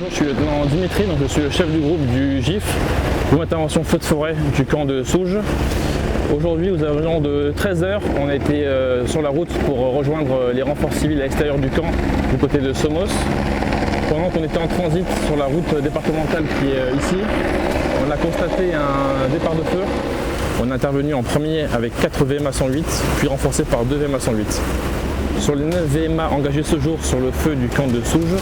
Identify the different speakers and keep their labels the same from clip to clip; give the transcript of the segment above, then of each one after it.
Speaker 1: Bonjour, je suis le lieutenant Dimitri, donc je suis le chef du groupe du GIF, groupe intervention feu de forêt du camp de Souges. Aujourd'hui, aux environs de 13h, on a été sur la route pour rejoindre les renforts civils à l'extérieur du camp, du côté de Somos. Pendant qu'on était en transit sur la route départementale qui est ici, on a constaté un départ de feu. On est intervenu en premier avec 4 VMA 108, puis renforcé par 2 VMA 108. Sur les 9 VMA engagés ce jour sur le feu du camp de Souges,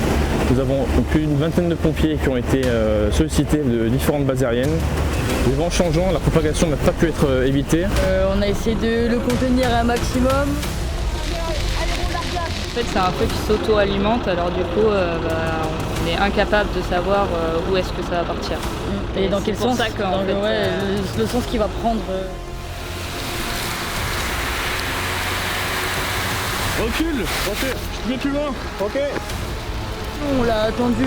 Speaker 1: nous avons plus d'une vingtaine de pompiers qui ont été sollicités de différentes bases aériennes. Les vents changeant, la propagation n'a pas pu être évitée.
Speaker 2: On a essayé de le contenir un maximum.
Speaker 3: En fait, c'est un feu qui s'auto-alimente, alors du coup, on est incapable de savoir où est-ce que ça va partir.
Speaker 2: Et dans quel sens le sens qu'il va prendre.
Speaker 1: Recule, je vais plus loin. Ok.
Speaker 2: On l'a attendu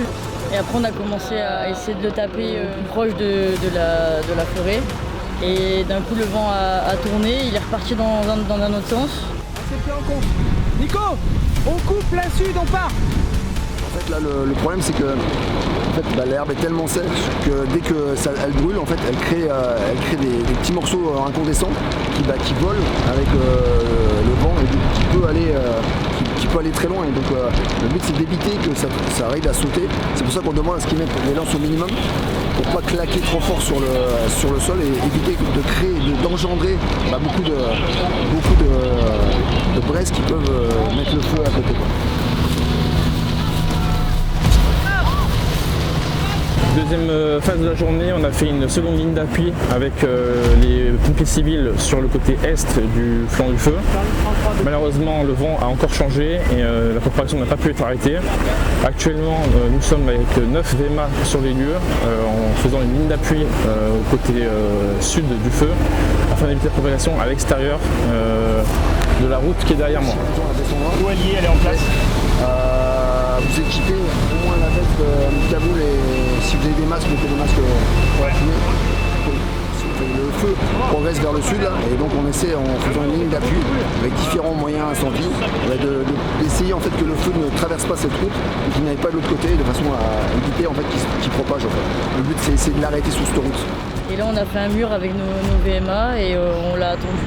Speaker 2: et après on a commencé à essayer de le taper plus proche de la forêt. Et d'un coup le vent a tourné, il est reparti dans un autre sens.
Speaker 4: C'est pris en compte. Nico, on coupe la sud, on part.
Speaker 5: En fait là le problème c'est que l'herbe est tellement sèche que dès qu'elle brûle, en fait, elle crée des petits morceaux incandescents qui volent avec le vent et qui peut aller très loin. Et donc le but c'est d'éviter que ça arrive à sauter. C'est pour ça qu'on demande à ce qu'ils mettent les lances au minimum pour pas claquer trop fort sur le sol et éviter d'engendrer beaucoup de braises qui peuvent mettre le feu à côté.
Speaker 1: Deuxième phase de la journée, on a fait une seconde ligne d'appui avec les pompiers civils sur le côté est du flanc du feu. Malheureusement, le vent a encore changé et la propagation n'a pas pu être arrêtée. Actuellement, nous sommes avec 9 VMA sur les lieux en faisant une ligne d'appui au côté sud du feu afin d'éviter la propagation à l'extérieur de la route qui est derrière moi.
Speaker 4: Où elle est en place.
Speaker 5: Vous équipez au moins la veste anti-caboule et si vous avez des masques, mettez des masques fumés. Le feu progresse vers le sud et donc on essaie en faisant une ligne d'appui avec différents moyens incendies d'essayer en fait que le feu ne traverse pas cette route et qu'il n'aille pas de l'autre côté de façon à éviter en fait qu'il propage en fait. Le but c'est essayer de l'arrêter sur cette route.
Speaker 2: Et là on a fait un mur avec nos VMA et on l'a attendu.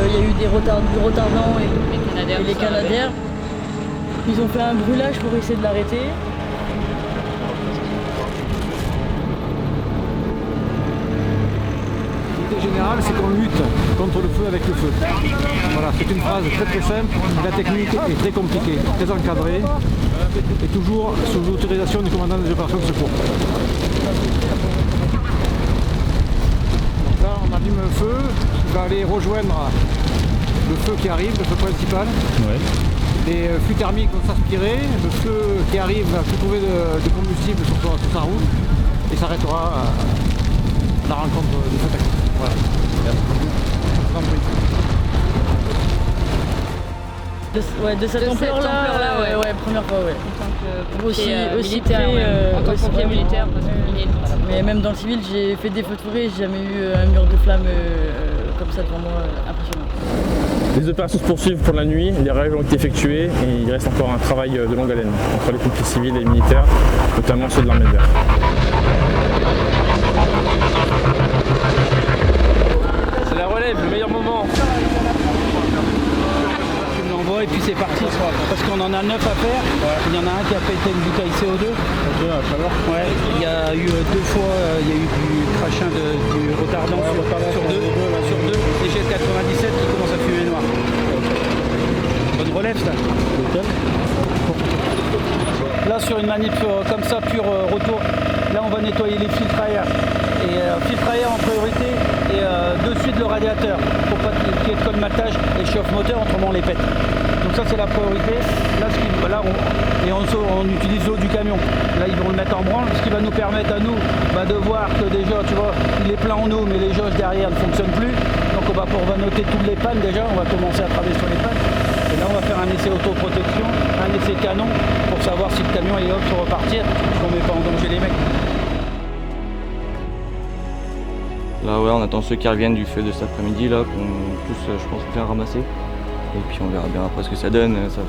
Speaker 2: Il y a eu du retardant et les canadaires. Ils ont fait un brûlage pour essayer de l'arrêter.
Speaker 4: L'idée générale, c'est qu'on lutte contre le feu avec le feu. Voilà, c'est une phrase très très simple. La technique est très compliquée, très encadrée et toujours sous l'autorisation du commandant des opérations de secours. Donc là, on allume un feu qui va aller rejoindre le feu qui arrive, le feu principal.
Speaker 1: Ouais.
Speaker 4: Les flux thermiques vont s'aspirer, le feu qui arrive va se trouver de combustible sur sa route et s'arrêtera à la rencontre du feu tactique. Voilà.
Speaker 2: De cette ampleur-là, ouais, première fois, ouais.
Speaker 3: En tant que pompier militaire, parce qu'il est élite.
Speaker 2: Mais même dans le civil, j'ai fait des feux de forêt, j'ai jamais eu un mur de flammes comme ça devant moi, impressionnant.
Speaker 1: Les opérations se poursuivent pour la nuit, les règles ont été effectuées et il reste encore un travail de longue haleine entre les pompiers civils et les militaires, notamment ceux de l'armée de l'air. C'est la relève, le meilleur moment.
Speaker 4: On l'envoie et puis c'est parti. Parce qu'on en a 9 à faire. Il y en a un qui a pété une bouteille CO2. Ouais, il y a eu 2 fois, il y a eu du crachin du retardant sur deux. Et j'ai 97 qui commence à fumer noir. Bonne relève ça. Là sur une manip comme ça, pur retour, là on va nettoyer les filtres à air. Et filtre à air en priorité et de suite le radiateur pour pas qu'il y ait de colmatage et chauffe-moteur, autrement on les pète. Donc ça c'est la priorité. Là, on utilise l'eau du camion. Là ils vont le mettre en branle, ce qui va nous permettre à nous de voir que déjà tu vois il est plein en eau mais les jauges derrière ne fonctionnent plus. Donc on va noter toutes les pannes déjà, on va commencer à travailler sur les pannes. Et là on va faire un essai autoprotection, un essai canon pour savoir si le camion est apte pour repartir, qu'on ne met pas en danger les mecs.
Speaker 6: Là ouais, on attend ceux qui reviennent du feu de cet après-midi là, qu'on tous je pense bien ramasser. Et puis on verra bien après ce que ça donne, ça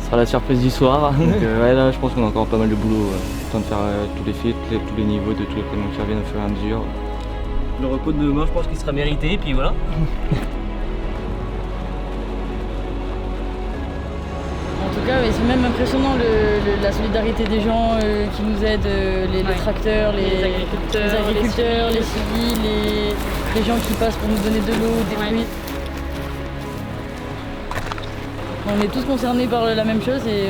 Speaker 6: sera la surprise du soir. Donc ouais, là je pense qu'on a encore pas mal de boulot. Le temps de faire tous les filtres, tous les niveaux de tous les camions qui reviennent au fur et à mesure.
Speaker 7: Le repos de demain, je pense qu'il sera mérité, et puis voilà.
Speaker 2: En tout cas, c'est même impressionnant la solidarité des gens qui nous aident, les tracteurs, les agriculteurs, les civils, les gens qui passent pour nous donner de l'eau, des fruits. On est tous concernés par la même chose et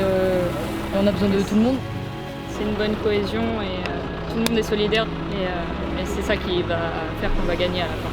Speaker 2: on a besoin de tout le monde.
Speaker 3: C'est une bonne cohésion et tout le monde est solidaire et c'est ça qui va faire qu'on va gagner à la fin.